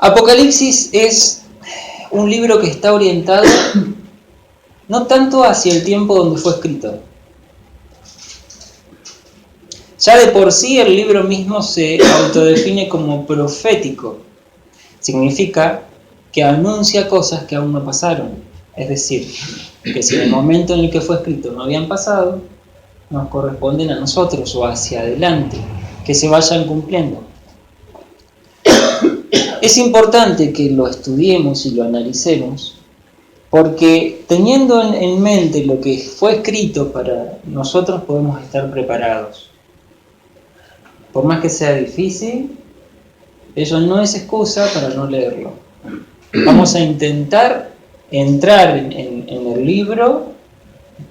Apocalipsis es un libro que está orientado no tanto hacia el tiempo donde fue escrito. Ya de por sí el libro mismo se autodefine como profético. Significa que anuncia cosas que aún no pasaron. Es decir, que si en el momento en el que fue escrito no habían pasado, nos corresponden a nosotros o hacia adelante, que se vayan cumpliendo. Es importante que lo estudiemos y lo analicemos, porque teniendo en mente lo que fue escrito para nosotros podemos estar preparados. Por más que sea difícil, eso no es excusa para no leerlo. Vamos a intentar entrar en el libro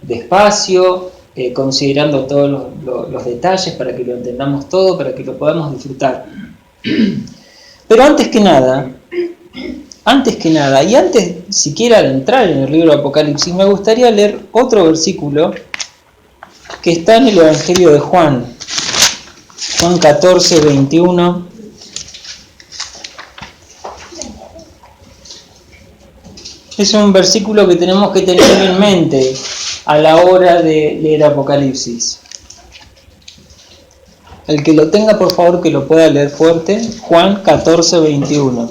despacio, considerando todos los detalles para que lo entendamos todo, para que lo podamos disfrutar. Pero antes que nada, y antes siquiera de entrar en el libro de Apocalipsis, me gustaría leer otro versículo que está en el Evangelio de Juan 14, 21. Es un versículo que tenemos que tener en mente a la hora de leer Apocalipsis. El que lo tenga, por favor, que lo pueda leer fuerte. Juan 14, 21.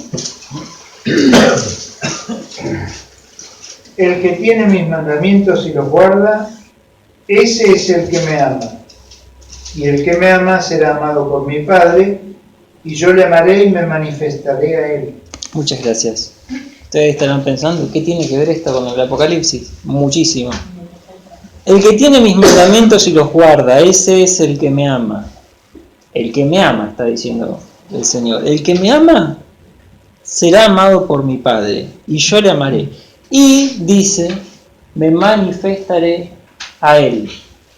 El que tiene mis mandamientos y los guarda, ese es el que me ama. Y el que me ama será amado por mi Padre, y yo le amaré y me manifestaré a él. Muchas gracias. Ustedes estarán pensando, ¿qué tiene que ver esto con el Apocalipsis? Muchísimo. El que tiene mis mandamientos y los guarda, ese es el que me ama. El que me ama, está diciendo el Señor. El que me ama será amado por mi Padre, y yo le amaré. Y dice, me manifestaré a él.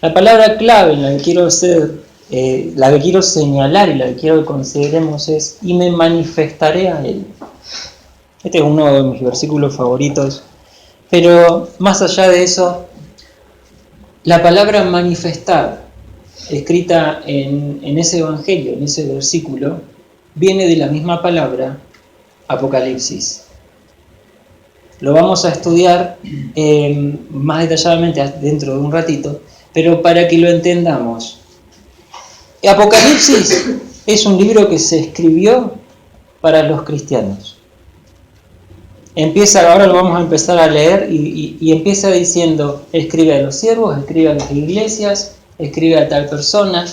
La palabra clave en la que quiero la que quiero señalar y la que quiero que consideremos es, y me manifestaré a él. Este es uno de mis versículos favoritos. Pero más allá de eso, la palabra manifestar, escrita en ese evangelio, en ese versículo, viene de la misma palabra Apocalipsis. Lo vamos a estudiar más detalladamente dentro de un ratito, pero para que lo entendamos. Apocalipsis es un libro que se escribió para los cristianos. Ahora lo vamos a empezar a leer y empieza diciendo, escribe a los siervos, escribe a las iglesias, escribe a tal persona.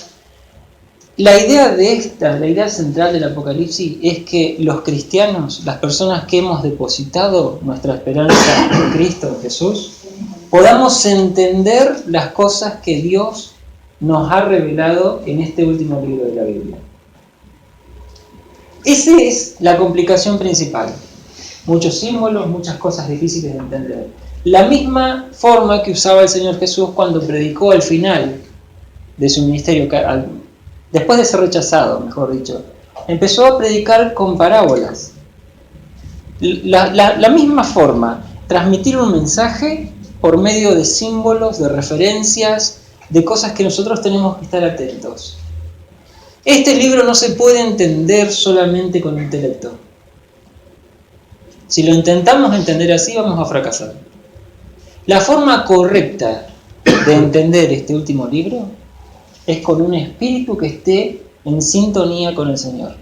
La idea central del Apocalipsis es que los cristianos, las personas que hemos depositado nuestra esperanza en Cristo Jesús, podamos entender las cosas que Dios nos ha revelado en este último libro de la Biblia. Esa es la complicación principal. Muchos símbolos, muchas cosas difíciles de entender. La misma forma que usaba el Señor Jesús cuando predicó al final de su ministerio, después de ser rechazado, mejor dicho, empezó a predicar con parábolas. La misma forma, transmitir un mensaje por medio de símbolos, de referencias, de cosas que nosotros tenemos que estar atentos. Este libro no se puede entender solamente con intelecto. Si lo intentamos entender así, vamos a fracasar. La forma correcta de entender este último libro es con un espíritu que esté en sintonía con el Señor.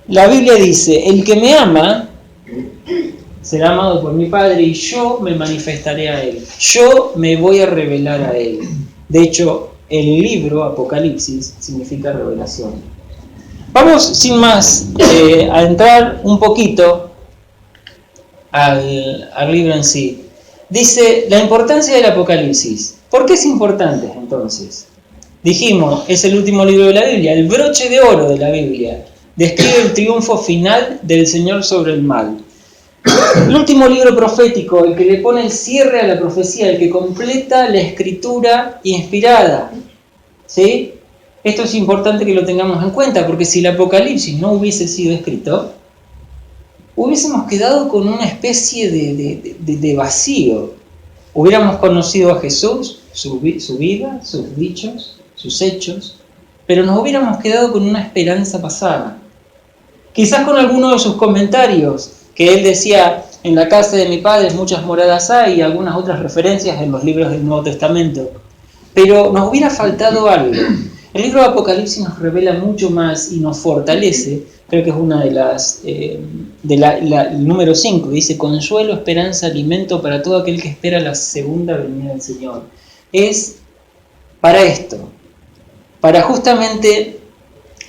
La Biblia dice, el que me ama será amado por mi Padre y yo me manifestaré a él. Yo me voy a revelar a él. De hecho, el libro Apocalipsis significa revelación. Vamos, sin más, a entrar un poquito al libro en sí. Dice, la importancia del Apocalipsis. ¿Por qué es importante entonces? Dijimos, es el último libro de la Biblia, el broche de oro de la Biblia. Describe el triunfo final del Señor sobre el mal. El último libro profético, el que le pone el cierre a la profecía, el que completa la escritura inspirada. ¿Sí? Esto es importante que lo tengamos en cuenta, porque si el Apocalipsis no hubiese sido escrito, hubiésemos quedado con una especie de vacío. Hubiéramos conocido a Jesús, su vida, sus dichos, sus hechos, pero nos hubiéramos quedado con una esperanza pasada. Quizás con alguno de sus comentarios, que él decía, en la casa de mi padre muchas moradas hay, y algunas otras referencias en los libros del Nuevo Testamento. Pero nos hubiera faltado algo. El libro de Apocalipsis nos revela mucho más y nos fortalece. Creo que es una de las, el número 5, dice, consuelo, esperanza, alimento para todo aquel que espera la segunda venida del Señor. Es para esto, para justamente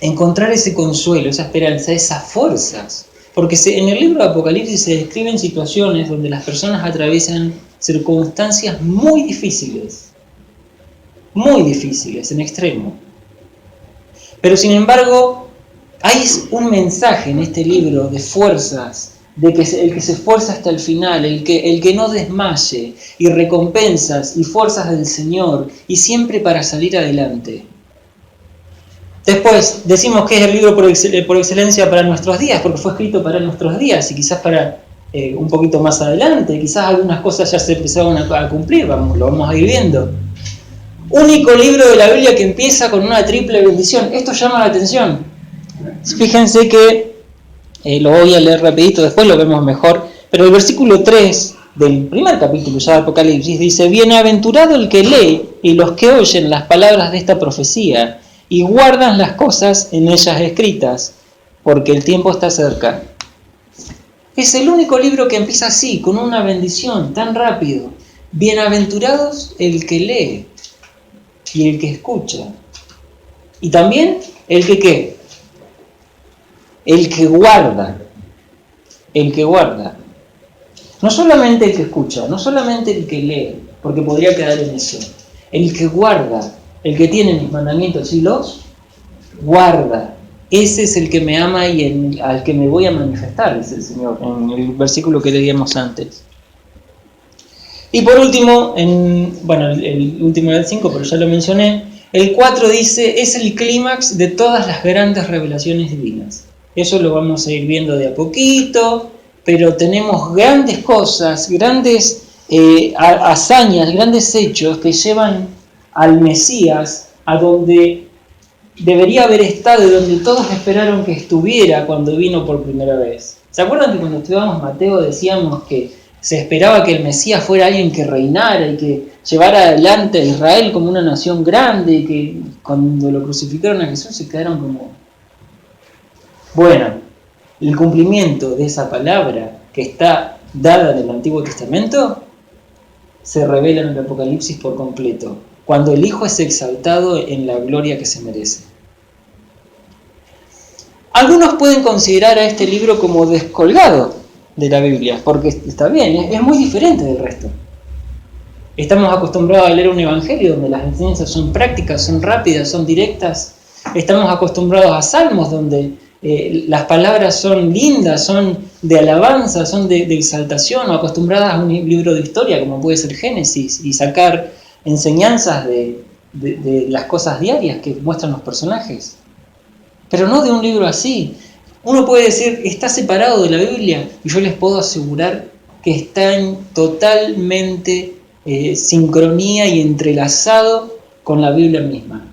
encontrar ese consuelo, esa esperanza, esas fuerzas. Porque en el libro de Apocalipsis se describen situaciones donde las personas atraviesan circunstancias muy difíciles en extremo. Pero sin embargo, hay un mensaje en este libro de fuerzas, de que el que se esfuerza hasta el final, el que no desmaye, y recompensas y fuerzas del Señor, y siempre para salir adelante. Después decimos que es el libro por excelencia para nuestros días, porque fue escrito para nuestros días, y quizás para un poquito más adelante, quizás algunas cosas ya se empezaron a cumplir, lo vamos a ir viendo. Único libro de la Biblia que empieza con una triple bendición. Esto llama la atención. Fíjense que, lo voy a leer rapidito, después lo vemos mejor, pero el versículo 3 del primer capítulo ya de Apocalipsis dice, bienaventurado el que lee y los que oyen las palabras de esta profecía y guardan las cosas en ellas escritas, porque el tiempo está cerca. Es el único libro que empieza así, con una bendición tan rápido. Bienaventurados el que lee y el que escucha. Y también el que ¿qué? El que guarda. El que guarda. No solamente el que escucha, no solamente el que lee, porque podría quedar en eso. El que guarda, el que tiene mis mandamientos y los guarda. Ese es el que me ama y al que me voy a manifestar, dice el Señor, en el versículo que leíamos antes. Y por último, el último era el 5, pero ya lo mencioné, el 4 dice, es el clímax de todas las grandes revelaciones divinas. Eso lo vamos a ir viendo de a poquito, pero tenemos grandes cosas, grandes hazañas, grandes hechos que llevan al Mesías a donde debería haber estado y donde todos esperaron que estuviera cuando vino por primera vez. ¿Se acuerdan que cuando estudiábamos Mateo decíamos que se esperaba que el Mesías fuera alguien que reinara y que llevara adelante a Israel como una nación grande, y que cuando lo crucificaron a Jesús se quedaron como... Bueno, el cumplimiento de esa palabra que está dada en el Antiguo Testamento se revela en el Apocalipsis por completo, cuando el Hijo es exaltado en la gloria que se merece. Algunos pueden considerar a este libro como descolgado de la Biblia, porque está bien, es muy diferente del resto. Estamos acostumbrados a leer un evangelio donde las enseñanzas son prácticas, son rápidas, son directas. Estamos acostumbrados a salmos donde las palabras son lindas, son de alabanza, son de exaltación, o acostumbradas a un libro de historia como puede ser Génesis y sacar enseñanzas de las cosas diarias que muestran los personajes. Pero no de un libro así. Uno puede decir, está separado de la Biblia, y yo les puedo asegurar que está en totalmente sincronía y entrelazado con la Biblia misma.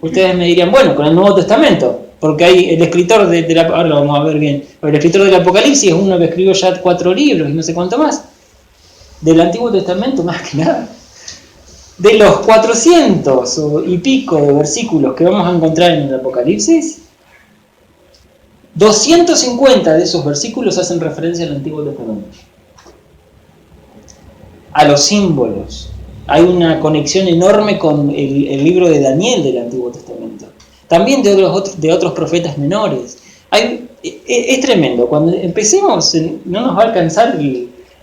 Ustedes me dirían, bueno, con el Nuevo Testamento, porque hay el escritor ahora lo vamos a ver bien, el escritor del Apocalipsis es uno que escribió ya 4 libros y no sé cuánto más. Del Antiguo Testamento, más que nada. De los 400 y pico de versículos que vamos a encontrar en el Apocalipsis, 250 de esos versículos hacen referencia al Antiguo Testamento. A los símbolos. Hay una conexión enorme con el libro de Daniel del Antiguo Testamento. También de otros profetas menores. Es tremendo. Cuando empecemos, no nos va a alcanzar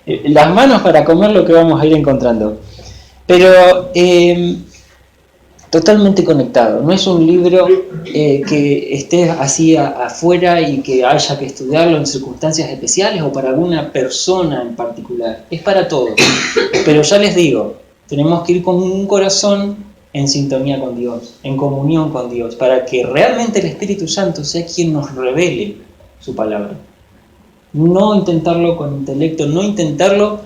las manos para comer lo que vamos a ir encontrando. Pero totalmente conectado. No es un libro que esté así afuera y que haya que estudiarlo en circunstancias especiales o para alguna persona en particular. Es para todos. Pero ya les digo, tenemos que ir con un corazón en sintonía con Dios, en comunión con Dios, para que realmente el Espíritu Santo sea quien nos revele su palabra. No intentarlo con intelecto, no intentarlo,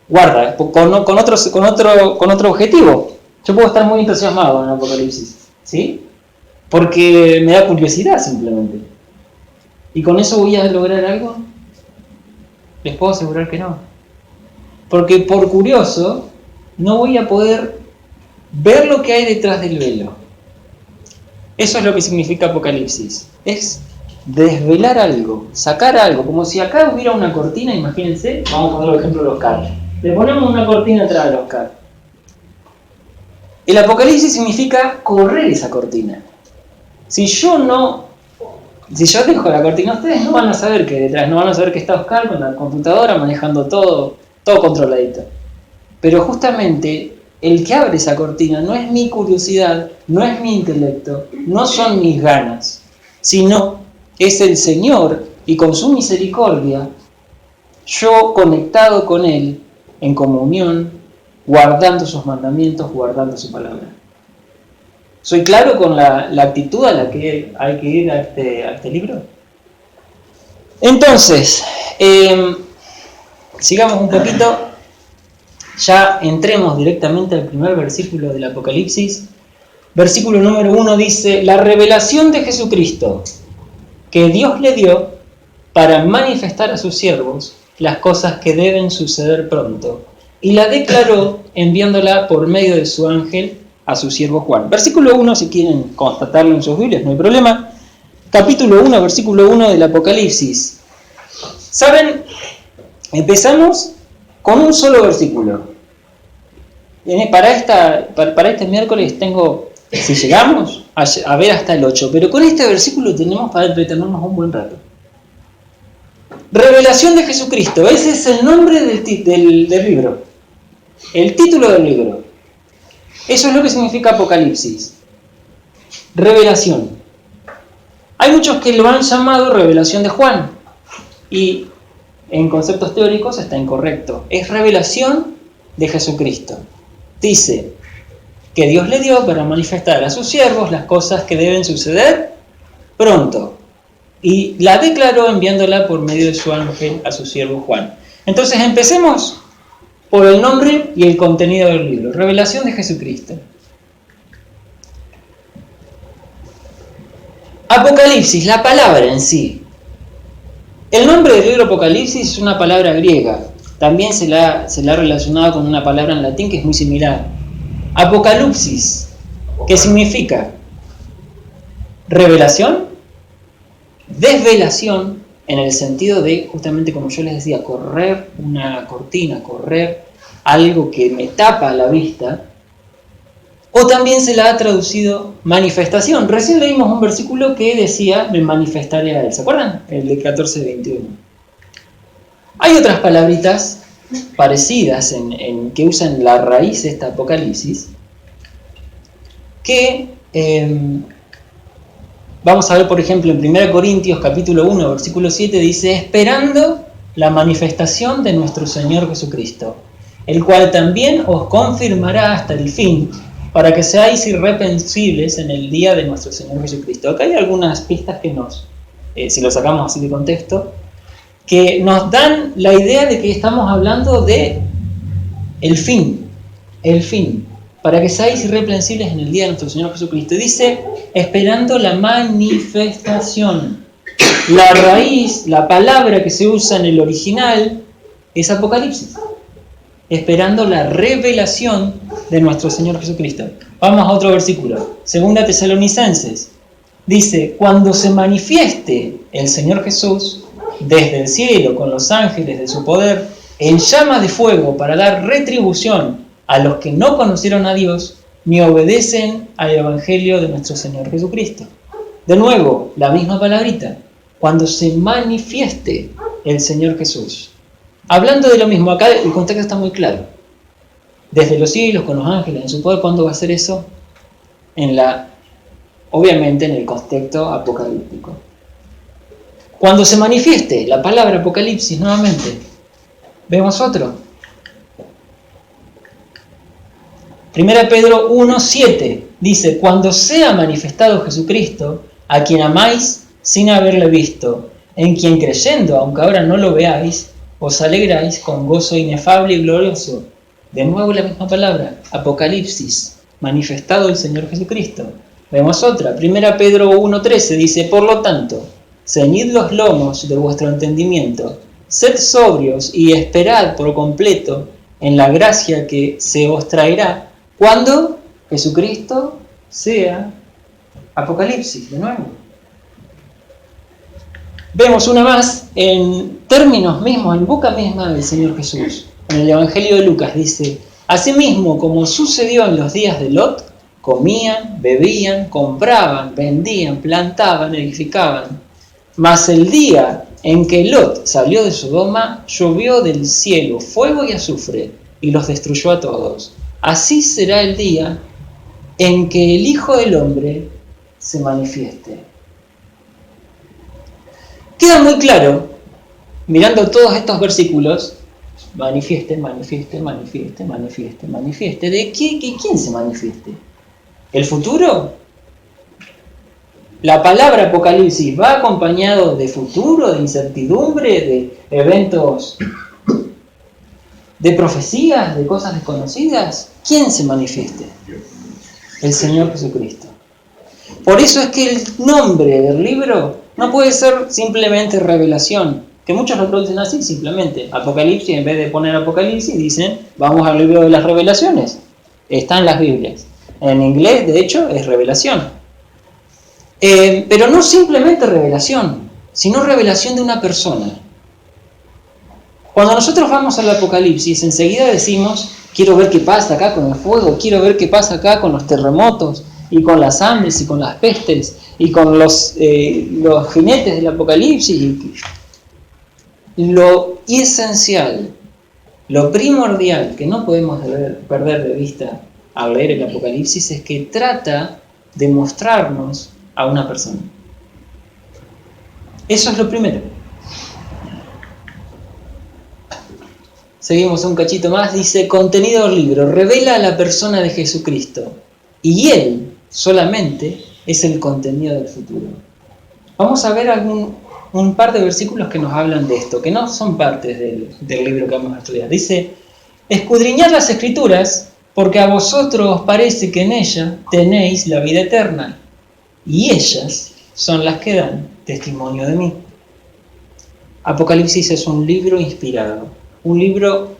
guarda, con otro objetivo. Yo puedo estar muy entusiasmado en el Apocalipsis, ¿sí? Porque me da curiosidad simplemente. ¿Y con eso voy a lograr algo? Les puedo asegurar que no. Porque por curioso, no voy a poder ver lo que hay detrás del velo. Eso es lo que significa Apocalipsis. Es desvelar algo, sacar algo. Como si acá hubiera una cortina, imagínense, vamos a poner el ejemplo de Oscar. Le ponemos una cortina atrás de Oscar. El Apocalipsis significa correr esa cortina. Si yo dejo la cortina, ustedes no van a saber qué hay detrás, no van a saber que está Oscar con la computadora manejando todo controladito. Pero justamente el que abre esa cortina no es mi curiosidad, no es mi intelecto, no son mis ganas, sino es el Señor, y con su misericordia, yo conectado con Él, en comunión, guardando sus mandamientos, guardando su palabra. ¿Soy claro con la actitud a la que hay que ir a este libro? Entonces, sigamos un poquito, ya entremos directamente al primer versículo del Apocalipsis. Versículo número 1 dice: la revelación de Jesucristo que Dios le dio para manifestar a sus siervos las cosas que deben suceder pronto, y la declaró enviándola por medio de su ángel a su siervo Juan. Versículo 1, si quieren constatarlo en sus Biblias, no hay problema. Capítulo 1, versículo 1 del Apocalipsis. ¿Saben? Empezamos con un solo versículo. Para este miércoles tengo, si llegamos, a ver hasta el 8, pero con este versículo tenemos para entretenernos un buen rato. Revelación de Jesucristo, ese es el nombre del libro, el título del libro. Eso es lo que significa Apocalipsis. Revelación. Hay muchos que lo han llamado revelación de Juan, y en conceptos teóricos está incorrecto. Es revelación de Jesucristo. Dice que Dios le dio para manifestar a sus siervos las cosas que deben suceder pronto. Y la declaró enviándola por medio de su ángel a su siervo Juan. Entonces empecemos por el nombre y el contenido del libro. Revelación de Jesucristo. Apocalipsis, la palabra en sí. El nombre del libro Apocalipsis es una palabra griega. También se la ha relacionado con una palabra en latín que es muy similar. Apocalipsis, ¿qué significa? Revelación, desvelación, en el sentido de, justamente como yo les decía, correr una cortina, correr algo que me tapa la vista. O también se la ha traducido manifestación. Recién leímos un versículo que decía, me manifestaré a él. ¿Se acuerdan? El de 14:21. Hay otras palabritas parecidas en que usan la raíz de esta Apocalipsis, que vamos a ver, por ejemplo, en 1 Corintios capítulo 1, versículo 7, dice: esperando la manifestación de nuestro Señor Jesucristo, el cual también os confirmará hasta el fin, para que seáis irreprensibles en el día de nuestro Señor Jesucristo. Acá hay algunas pistas que si lo sacamos así de contexto, que nos dan la idea de que estamos hablando de el fin, para que seáis irreprensibles en el día de nuestro Señor Jesucristo. Y dice, esperando la manifestación. La raíz, la palabra que se usa en el original es Apocalipsis. Esperando la revelación de nuestro Señor Jesucristo. Vamos a otro versículo. 2 Tesalonicenses. Dice, cuando se manifieste el Señor Jesús desde el cielo con los ángeles de su poder, en llama de fuego para dar retribución a los que no conocieron a Dios ni obedecen al Evangelio de nuestro Señor Jesucristo. De nuevo, la misma palabrita. Cuando se manifieste el Señor Jesús. Hablando de lo mismo, acá el contexto está muy claro. Desde los cielos, con los ángeles, en su poder, ¿cuándo va a ser eso? Obviamente en el contexto apocalíptico. Cuando se manifieste la palabra Apocalipsis nuevamente, vemos otro. 1 Pedro 1:7 dice, cuando sea manifestado Jesucristo, a quien amáis sin haberle visto, en quien creyendo, aunque ahora no lo veáis, os alegráis con gozo inefable y glorioso. De nuevo la misma palabra, Apocalipsis, manifestado el Señor Jesucristo. Vemos otra, 1 Pedro 1:13 dice, por lo tanto, ceñid los lomos de vuestro entendimiento, sed sobrios y esperad por completo en la gracia que se os traerá cuando Jesucristo sea. Apocalipsis, de nuevo. Vemos una más en términos mismos, en boca misma del Señor Jesús. En el Evangelio de Lucas dice: asimismo, como sucedió en los días de Lot, comían, bebían, compraban, vendían, plantaban, edificaban. Mas el día en que Lot salió de Sodoma, llovió del cielo fuego y azufre, y los destruyó a todos. Así será el día en que el Hijo del Hombre se manifieste. Queda muy claro, mirando todos estos versículos, manifieste, manifieste, manifieste, manifieste, manifieste. ¿De quién se manifieste? ¿El futuro? La palabra Apocalipsis va acompañado de futuro, de incertidumbre, de eventos, de profecías, de cosas desconocidas. ¿Quién se manifieste? El Señor Jesucristo. Por eso es que el nombre del libro no puede ser simplemente revelación, que muchos lo traducen así simplemente. Apocalipsis, en vez de poner Apocalipsis, dicen vamos al libro de las revelaciones. Está en las Biblias. En inglés, de hecho, es revelación. Pero no simplemente revelación, sino revelación de una persona. Cuando nosotros vamos al Apocalipsis, enseguida decimos, quiero ver qué pasa acá con el fuego, quiero ver qué pasa acá con los terremotos, y con las hambres, y con las pestes, y con los jinetes del Apocalipsis. Lo esencial, lo primordial que no podemos perder de vista al leer el Apocalipsis es que trata de mostrarnos a una persona. Eso es lo primero. Seguimos un cachito más, dice: contenido del libro, revela a la persona de Jesucristo, y Él solamente es el contenido del futuro. Vamos a ver un par de versículos que nos hablan de esto, que no son partes del libro que vamos a estudiar. Dice: escudriñad las Escrituras, porque a vosotros os parece que en ellas tenéis la vida eterna, y ellas son las que dan testimonio de mí. Apocalipsis es un libro inspirado, un libro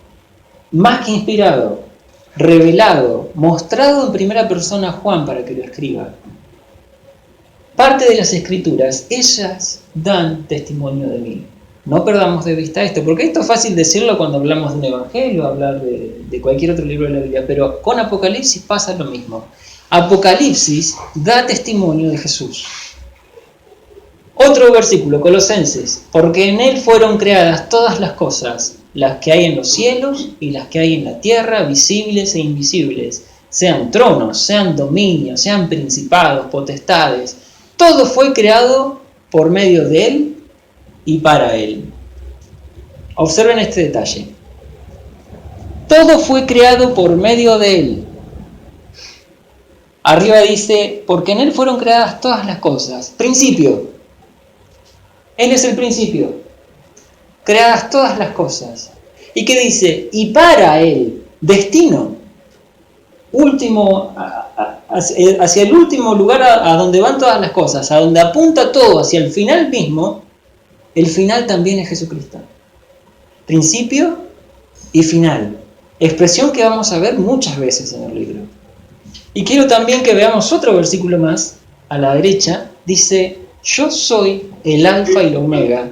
más que inspirado, revelado, mostrado en primera persona a Juan para que lo escriba. Parte de las Escrituras, ellas dan testimonio de mí. No perdamos de vista esto, porque esto es fácil decirlo cuando hablamos de un evangelio, hablar de cualquier otro libro de la Biblia, pero con Apocalipsis pasa lo mismo. Apocalipsis da testimonio de Jesús. Otro versículo, Colosenses: porque en Él fueron creadas todas las cosas, las que hay en los cielos y las que hay en la tierra, visibles e invisibles, sean tronos, sean dominios, sean principados, potestades. Todo fue creado por medio de Él y para Él. Observen este detalle. Todo fue creado por medio de Él. Arriba dice: porque en Él fueron creadas todas las cosas. Principio. Él es el principio. Creadas todas las cosas. ¿Y qué dice? Y para Él. Destino. Último, hacia el último lugar a donde van todas las cosas, a donde apunta todo, hacia el final mismo. El final también es Jesucristo. Principio y final. Expresión que vamos a ver muchas veces en el libro. Y quiero también que veamos otro versículo más, a la derecha. Dice: yo soy el alfa y la omega,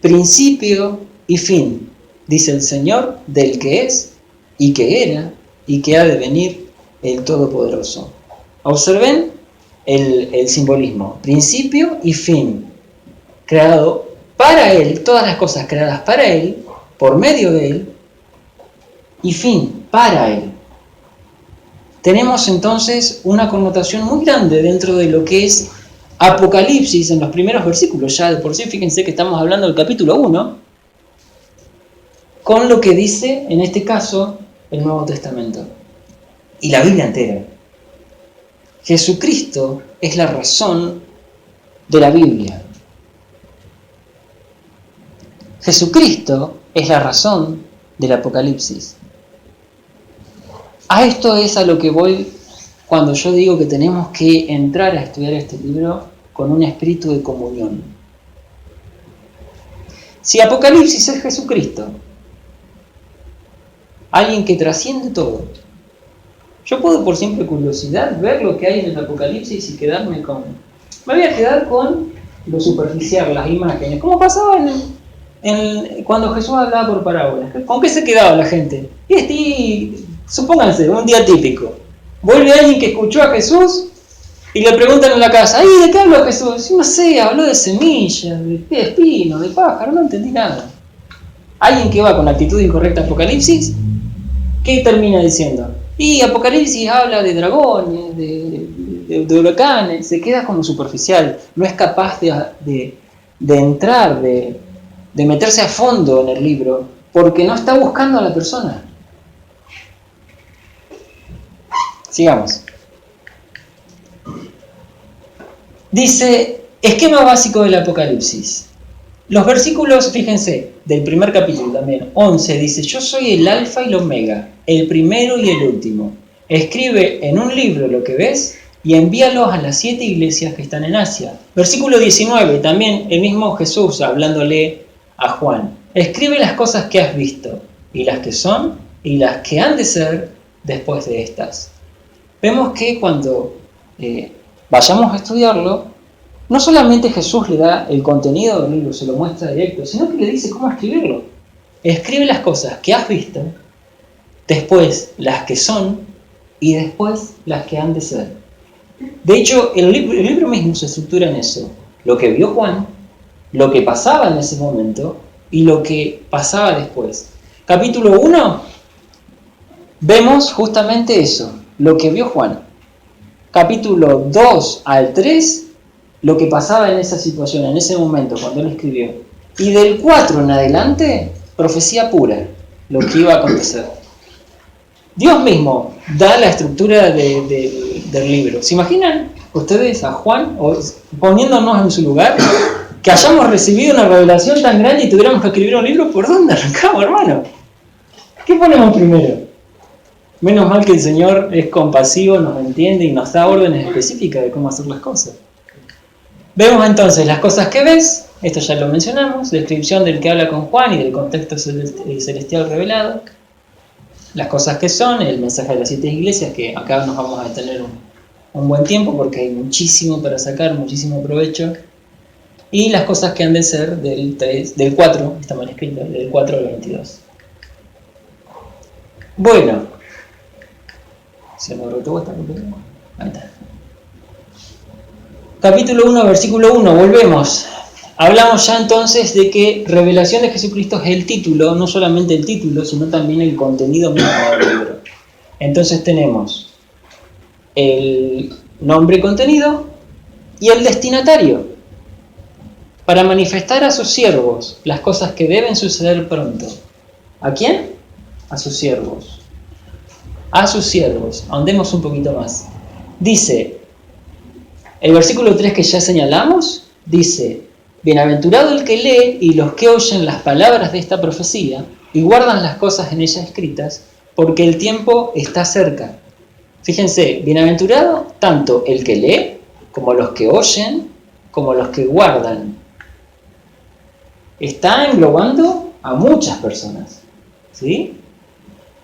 principio y fin, dice el Señor, del que es, y que era, y que ha de venir, el Todopoderoso. Observen el simbolismo. Principio y fin. Creado para Él, todas las cosas creadas para Él, por medio de Él, y fin, para Él. Tenemos entonces una connotación muy grande dentro de lo que es Apocalipsis en los primeros versículos. Ya de por sí, fíjense que estamos hablando del capítulo 1, con lo que dice, en este caso, el Nuevo Testamento. Y la Biblia entera. Jesucristo es la razón de la Biblia. Jesucristo es la razón del Apocalipsis. A esto es a lo que voy cuando yo digo que tenemos que entrar a estudiar este libro con un espíritu de comunión. Si Apocalipsis es Jesucristo, alguien que trasciende todo, yo puedo por simple curiosidad ver lo que hay en el Apocalipsis y quedarme con... Me voy a quedar con lo superficial, las imágenes, como pasaba cuando Jesús hablaba por parábolas. ¿Con qué se quedaba la gente? Supónganse, un día típico. Vuelve alguien que escuchó a Jesús y le preguntan en la casa, ¿y de qué habló Jesús? No sé, habló de semillas, de espinos, de pájaros, no entendí nada. Alguien que va con actitud incorrecta a Apocalipsis, ¿qué termina diciendo? Y Apocalipsis habla de dragones, de huracanes, se queda como superficial, no es capaz de entrar, de meterse a fondo en el libro, porque no está buscando a la persona. Sigamos. Dice, esquema básico del Apocalipsis. Los versículos, fíjense, del primer capítulo también, 11, dice, yo soy el alfa y el omega, el primero y el último. Escribe en un libro lo que ves y envíalos a las 7 iglesias que están en Asia. Versículo 19, también el mismo Jesús hablándole a Juan. Escribe las cosas que has visto, y las que son, y las que han de ser después de estas. Vemos que cuando vayamos a estudiarlo, no solamente Jesús le da el contenido del libro, se lo muestra directo, sino que le dice cómo escribirlo. Escribe las cosas que has visto, después las que son, y después las que han de ser. De hecho, el libro mismo se estructura en eso. Lo que vio Juan, lo que pasaba en ese momento y lo que pasaba después. Capítulo 1, vemos justamente eso, lo que vio Juan. Capítulo 2 al 3, lo que pasaba en esa situación, en ese momento, cuando él escribió. Y del 4 en adelante, profecía pura, lo que iba a acontecer. Dios mismo da la estructura del libro. ¿Se imaginan ustedes a Juan, poniéndonos en su lugar, que hayamos recibido una revelación tan grande y tuviéramos que escribir un libro? ¿Por dónde arrancamos, hermano? ¿Qué ponemos primero? Menos mal que el Señor es compasivo, nos entiende y nos da órdenes específicas de cómo hacer las cosas. Vemos entonces las cosas que ves, esto ya lo mencionamos, descripción del que habla con Juan y del contexto celestial revelado. Las cosas que son, el mensaje de las 7 iglesias, que acá nos vamos a tener un buen tiempo porque hay muchísimo para sacar, muchísimo provecho. Y las cosas que han de ser del 4, está mal escrito, del 4 al 22. Bueno, se me retuvo esta computadora. Ahí está. Capítulo 1, versículo 1, volvemos. Hablamos ya entonces de que revelación de Jesucristo es el título, no solamente el título, sino también el contenido mismo del libro. Entonces tenemos el nombre y contenido y el destinatario, para manifestar a sus siervos las cosas que deben suceder pronto. ¿A quién? A sus siervos. A sus siervos. Ahondemos un poquito más. Dice, el versículo 3 que ya señalamos, dice, bienaventurado el que lee y los que oyen las palabras de esta profecía y guardan las cosas en ella escritas, porque el tiempo está cerca. Fíjense, bienaventurado tanto el que lee, como los que oyen, como los que guardan. Está englobando a muchas personas, ¿sí?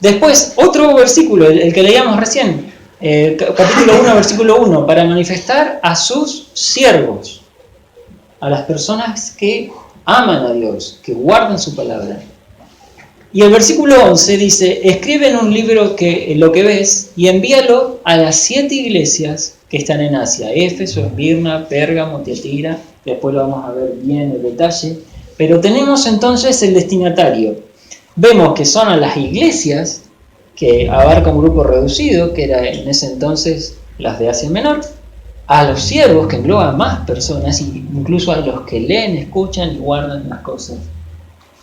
Después, otro versículo, el que leíamos recién, capítulo 1, versículo 1, para manifestar a sus siervos, a las personas que aman a Dios, que guardan su palabra. Y el versículo 11 dice, escribe en un libro lo que ves y envíalo a las 7 iglesias que están en Asia, Éfeso, Esmirna, Pérgamo, Tiatira, después lo vamos a ver bien en detalle. Pero tenemos entonces el destinatario. Vemos que son a las iglesias, que abarca un grupo reducido, que era en ese entonces las de Asia Menor, a los siervos, que engloba más personas, incluso a los que leen, escuchan y guardan las cosas.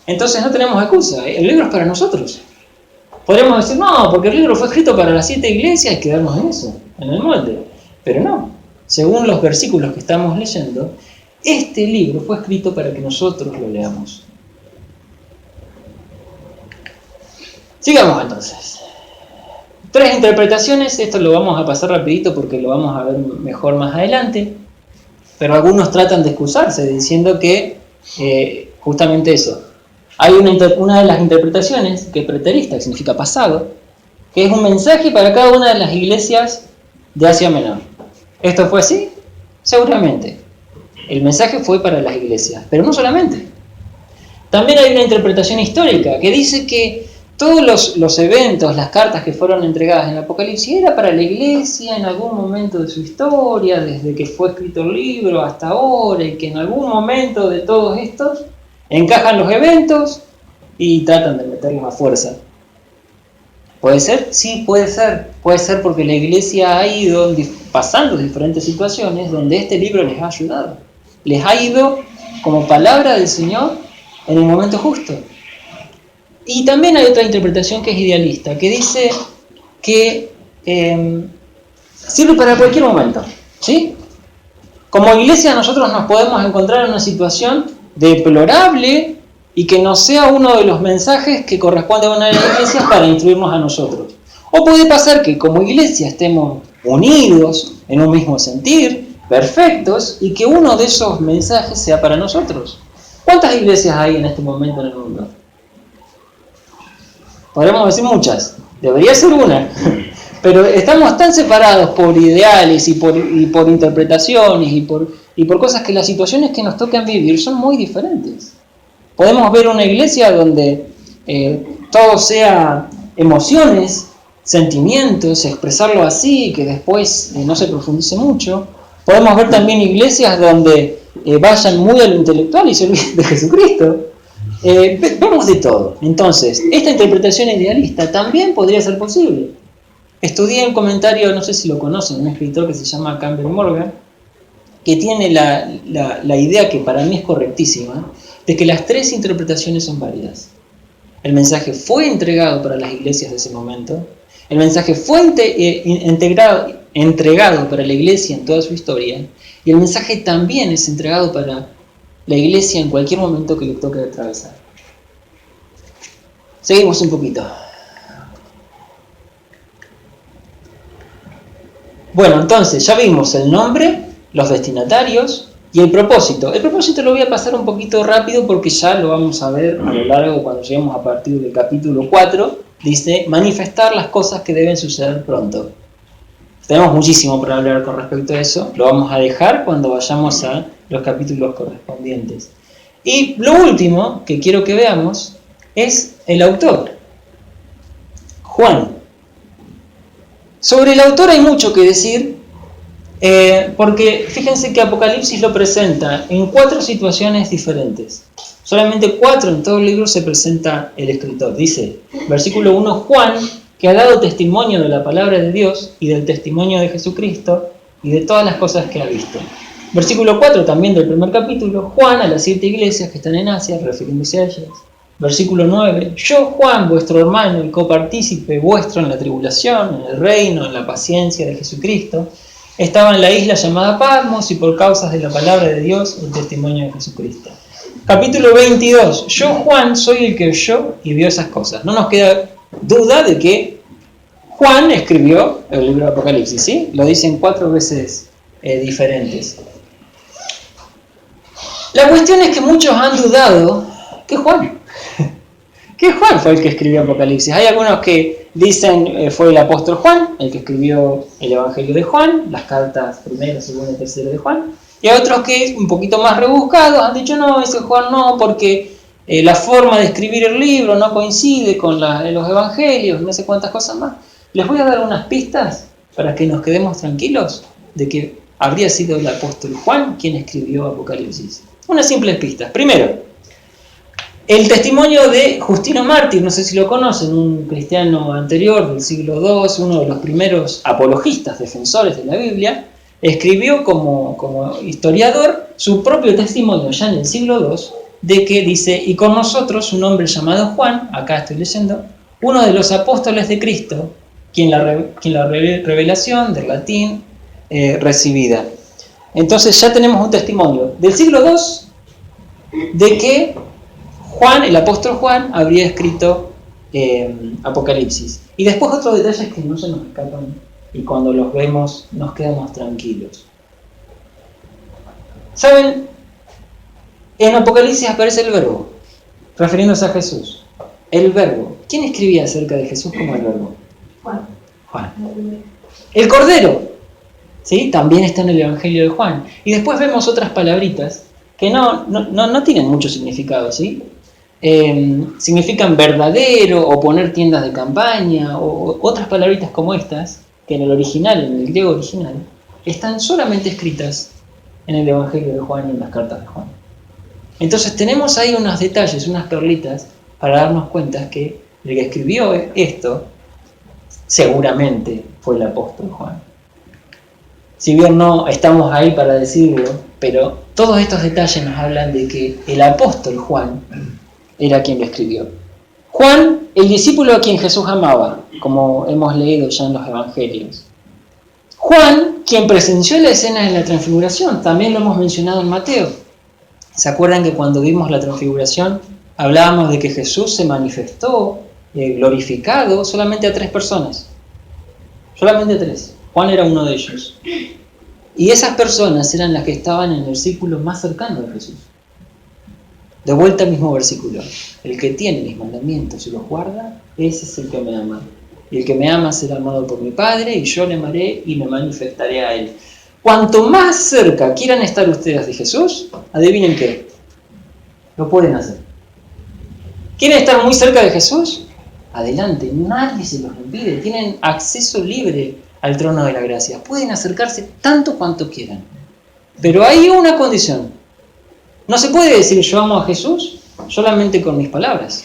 Entonces no tenemos excusa, el libro es para nosotros. Podríamos decir, no, porque el libro fue escrito para las 7 iglesias y quedarnos en eso, en el molde. Pero no, según los versículos que estamos leyendo, este libro fue escrito para que nosotros lo leamos. Sigamos entonces. 3 interpretaciones, esto lo vamos a pasar rapidito porque lo vamos a ver mejor más adelante, pero algunos tratan de excusarse diciendo que justamente eso. Hay una de las interpretaciones, que es preterista, que significa pasado, que es un mensaje para cada una de las iglesias de Asia Menor. ¿Esto fue así? Seguramente. El mensaje fue para las iglesias, pero no solamente. También hay una interpretación histórica que dice que todos los eventos, las cartas que fueron entregadas en el Apocalipsis era para la iglesia en algún momento de su historia, desde que fue escrito el libro hasta ahora, y que en algún momento de todos estos encajan los eventos y tratan de meterle más fuerza. ¿Puede ser? Sí, puede ser. Puede ser porque la iglesia ha ido pasando diferentes situaciones donde este libro les ha ayudado. Les ha ido como palabra del Señor en el momento justo. Y también hay otra interpretación que es idealista, que dice que sirve para cualquier momento, ¿sí? Como iglesia nosotros nos podemos encontrar en una situación deplorable y que no sea uno de los mensajes que corresponde a una de las iglesias para instruirnos a nosotros. O puede pasar que como iglesia estemos unidos en un mismo sentir, perfectos, y que uno de esos mensajes sea para nosotros. ¿Cuántas iglesias hay en este momento en el mundo? Podríamos decir muchas, debería ser una, pero estamos tan separados por ideales y por interpretaciones y por cosas que las situaciones que nos tocan vivir son muy diferentes. Podemos ver una iglesia donde todo sea emociones, sentimientos, expresarlo así y que después no se profundice mucho. Podemos ver también iglesias donde vayan muy a lo intelectual y se olviden de Jesucristo. Vemos de todo. Entonces, esta interpretación idealista también podría ser posible. Estudié un comentario, no sé si lo conocen, un escritor que se llama Campbell Morgan, que tiene la idea que para mí es correctísima, de que las tres interpretaciones son válidas. El mensaje fue entregado para las iglesias de ese momento, el mensaje fue entregado para la iglesia en toda su historia, y el mensaje también es entregado para la iglesia en cualquier momento que le toque atravesar. Seguimos un poquito. Bueno, entonces ya vimos el nombre, los destinatarios y el propósito. El propósito lo voy a pasar un poquito rápido porque ya lo vamos a ver a lo largo cuando lleguemos a partir del capítulo 4. Dice, manifestar las cosas que deben suceder pronto. Tenemos muchísimo para hablar con respecto a eso. Lo vamos a dejar cuando vayamos a los capítulos correspondientes. Y lo último que quiero que veamos es el autor, Juan. Sobre el autor hay mucho que decir, porque fíjense que Apocalipsis lo presenta en 4 situaciones diferentes. Solamente 4 en todo el libro se presenta el escritor. Dice, versículo 1, Juan, que ha dado testimonio de la palabra de Dios y del testimonio de Jesucristo y de todas las cosas que ha visto. Versículo 4 también del primer capítulo, Juan a las 7 iglesias que están en Asia, refiriéndose a ellas. Versículo 9, yo Juan, vuestro hermano y copartícipe vuestro en la tribulación, en el reino, en la paciencia de Jesucristo, estaba en la isla llamada Patmos y por causas de la palabra de Dios, el testimonio de Jesucristo. Capítulo 22, yo Juan soy el que oyó y vio esas cosas. No nos queda duda de que Juan escribió el libro de Apocalipsis, ¿sí? Lo dicen 4 veces diferentes. La cuestión es que muchos han dudado que Juan fue el que escribió Apocalipsis. Hay algunos que dicen fue el apóstol Juan, el que escribió el Evangelio de Juan, las cartas primera, segunda y tercera de Juan. Y hay otros que, un poquito más rebuscados, han dicho no, ese Juan no, porque la forma de escribir el libro no coincide con los evangelios, no sé cuántas cosas más. Les voy a dar unas pistas para que nos quedemos tranquilos de que habría sido el apóstol Juan quien escribió Apocalipsis. Unas simples pistas. Primero, el testimonio de Justino Mártir, no sé si lo conocen, un cristiano anterior del siglo II, uno de los primeros apologistas, defensores de la Biblia, escribió como historiador su propio testimonio ya en el siglo II, de que dice, y con nosotros un hombre llamado Juan, acá estoy leyendo, uno de los apóstoles de Cristo, quien la revelación del latín recibida. Entonces ya tenemos un testimonio del siglo II de que Juan, el apóstol Juan, habría escrito Apocalipsis. Y después otros detalles que no se nos escapan y cuando los vemos nos quedamos tranquilos. ¿Saben? En Apocalipsis aparece el verbo, refiriéndose a Jesús. El verbo. ¿Quién escribía acerca de Jesús como el verbo? Juan. Juan. El Cordero, ¿sí? También está en el Evangelio de Juan. Y después vemos otras palabritas que no tienen mucho significado, ¿sí? Significan verdadero o poner tiendas de campaña o otras palabritas como estas, que en el original, en el griego original, están solamente escritas en el Evangelio de Juan y en las cartas de Juan. Entonces tenemos ahí unos detalles, unas perlitas, para darnos cuenta que el que escribió esto seguramente fue el apóstol Juan. Si bien no estamos ahí para decirlo, pero todos estos detalles nos hablan de que el apóstol Juan era quien lo escribió. Juan, el discípulo a quien Jesús amaba, como hemos leído ya en los evangelios. Juan, quien presenció la escena de la transfiguración, también lo hemos mencionado en Mateo. ¿Se acuerdan que cuando vimos la transfiguración hablábamos de que Jesús se manifestó glorificado solamente a 3 personas? Solamente a 3. Juan era uno de ellos. Y esas personas eran las que estaban en el círculo más cercano de Jesús. De vuelta al mismo versículo. El que tiene mis mandamientos y los guarda, ese es el que me ama. Y el que me ama será amado por mi Padre, y yo le amaré y me manifestaré a él. Cuanto más cerca quieran estar ustedes de Jesús, adivinen qué. Lo pueden hacer. ¿Quieren estar muy cerca de Jesús? Adelante, nadie se los impide. Tienen acceso libre al trono de la gracia. Pueden acercarse tanto cuanto quieran. Pero hay una condición. No se puede decir yo amo a Jesús solamente con mis palabras.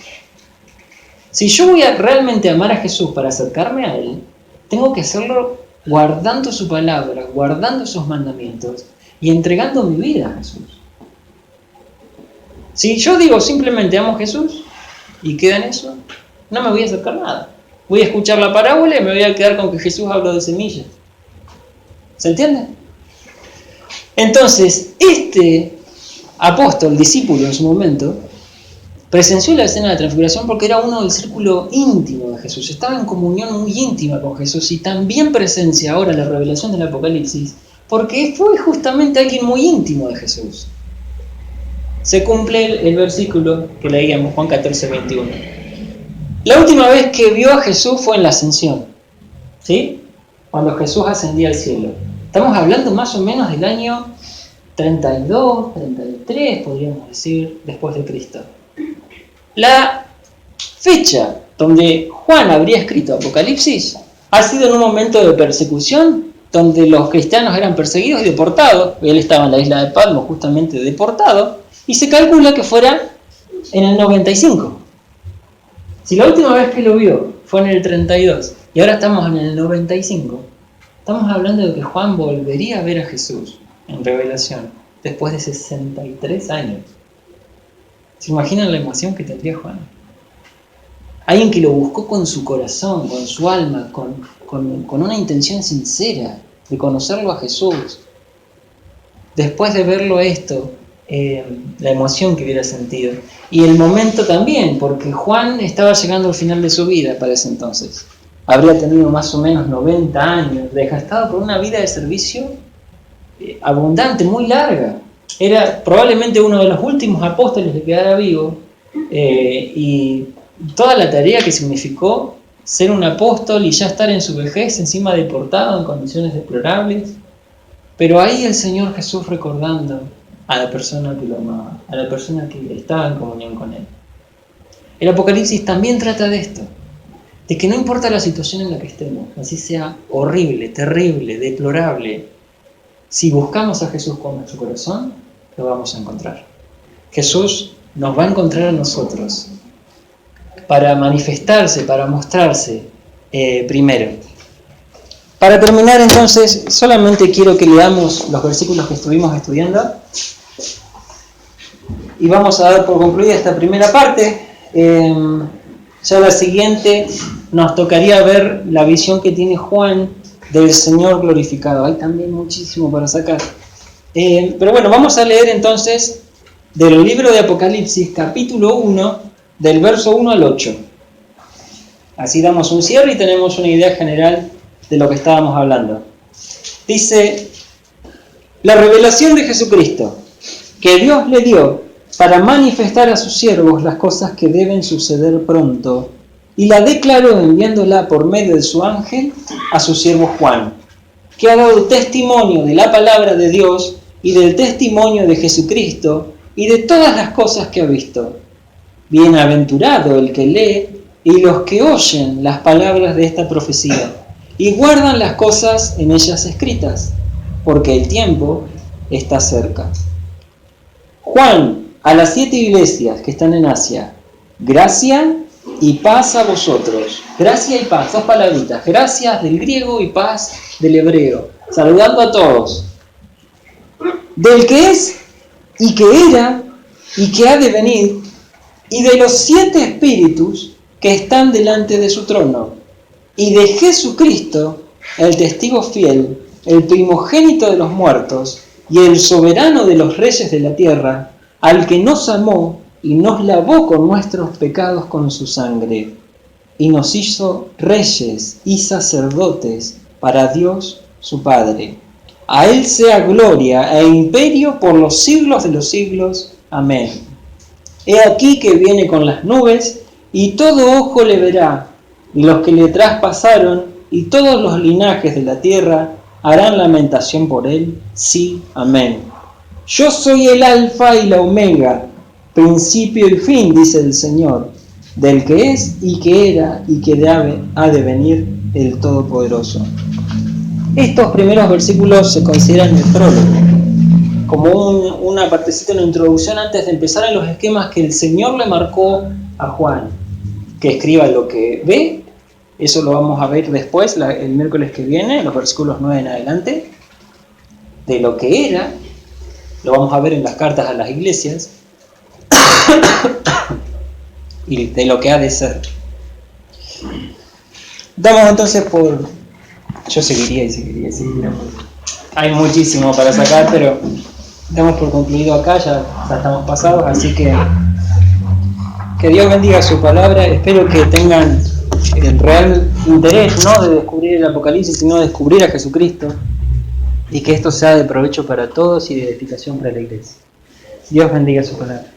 Si yo voy a realmente amar a Jesús para acercarme a Él, tengo que hacerlo guardando su palabra, guardando sus mandamientos y entregando mi vida a Jesús. Si yo digo simplemente amo a Jesús y queda en eso, no me voy a acercar nada. Voy a escuchar la parábola y me voy a quedar con que Jesús habló de semillas. ¿Se entiende? Entonces, este apóstol, discípulo en su momento, presenció la escena de la transfiguración porque era uno del círculo íntimo de Jesús. Estaba en comunión muy íntima con Jesús y también presencia ahora la revelación del Apocalipsis porque fue justamente alguien muy íntimo de Jesús. Se cumple el versículo que leíamos, Juan 14, 21. La última vez que vio a Jesús fue en la ascensión, ¿sí? Cuando Jesús ascendía al cielo. Estamos hablando más o menos del año 32, 33, podríamos decir, después de Cristo. La fecha donde Juan habría escrito Apocalipsis ha sido en un momento de persecución donde los cristianos eran perseguidos y deportados. Él estaba en la isla de Patmos justamente deportado y se calcula que fuera en el 95. Si la última vez que lo vio fue en el 32 y ahora estamos en el 95, estamos hablando de que Juan volvería a ver a Jesús en revelación después de 63 años. ¿Se imaginan la emoción que tendría Juan? Alguien que lo buscó con su corazón, con su alma, con una intención sincera de conocerlo a Jesús. Después de verlo esto, la emoción que hubiera sentido. Y el momento también, porque Juan estaba llegando al final de su vida para ese entonces. Habría tenido más o menos 90 años, desgastado por una vida de servicio abundante, muy larga. Era probablemente uno de los últimos apóstoles que quedara vivo y toda la tarea que significó ser un apóstol y ya estar en su vejez, encima deportado en condiciones deplorables. Pero ahí el Señor Jesús recordando a la persona que lo amaba, a la persona que estaba en comunión con Él. El Apocalipsis también trata de esto, de que no importa la situación en la que estemos, así sea horrible, terrible, deplorable, si buscamos a Jesús con nuestro corazón, lo vamos a encontrar. Jesús nos va a encontrar a nosotros para manifestarse, para mostrarse primero. Para terminar entonces, solamente quiero que leamos los versículos que estuvimos estudiando y vamos a dar por concluida esta primera parte. Ya la siguiente nos tocaría ver la visión que tiene Juan del Señor glorificado. Hay también muchísimo para sacar. Pero bueno, vamos a leer entonces del libro de Apocalipsis, capítulo 1, del verso 1 al 8. Así damos un cierre y tenemos una idea general de lo que estábamos hablando. Dice: la revelación de Jesucristo, que Dios le dio para manifestar a sus siervos las cosas que deben suceder pronto, y la declaró enviándola por medio de su ángel a su siervo Juan, que ha dado testimonio de la palabra de Dios y del testimonio de Jesucristo y de todas las cosas que ha visto. Bienaventurado el que lee y los que oyen las palabras de esta profecía y guardan las cosas en ellas escritas, porque el tiempo está cerca. Juan, a las 7 iglesias que están en Asia, gracia y paz a vosotros. Gracia y paz, 2 palabritas. Gracias del griego y paz del hebreo. Saludando a todos. Del que es y que era y que ha de venir, y de los 7 espíritus que están delante de su trono, y de Jesucristo, el testigo fiel, el primogénito de los muertos, y el soberano de los reyes de la tierra, al que nos amó y nos lavó con nuestros pecados con su sangre, y nos hizo reyes y sacerdotes para Dios su Padre. A Él sea gloria e imperio por los siglos de los siglos. Amén. He aquí que viene con las nubes, y todo ojo le verá, y los que le traspasaron, y todos los linajes de la tierra harán lamentación por él. Sí, amén. Yo soy el alfa y la omega, principio y fin, dice el Señor, del que es y que era y que ha de venir el Todopoderoso. Estos primeros versículos se consideran el prólogo, como una partecita en la introducción antes de empezar en los esquemas que el Señor le marcó a Juan, que escriba lo que ve. Eso lo vamos a ver después, el miércoles que viene, los versículos 9 en adelante. De lo que era, lo vamos a ver en las cartas a las iglesias, y de lo que ha de ser. Damos entonces por... Yo seguiría y seguiría. Hay muchísimo para sacar, pero damos por concluido acá, ya estamos pasados, así que Dios bendiga su palabra. Espero que tengan el real interés, no de descubrir el Apocalipsis, sino de descubrir a Jesucristo, y que esto sea de provecho para todos y de edificación para la iglesia. Dios bendiga su palabra.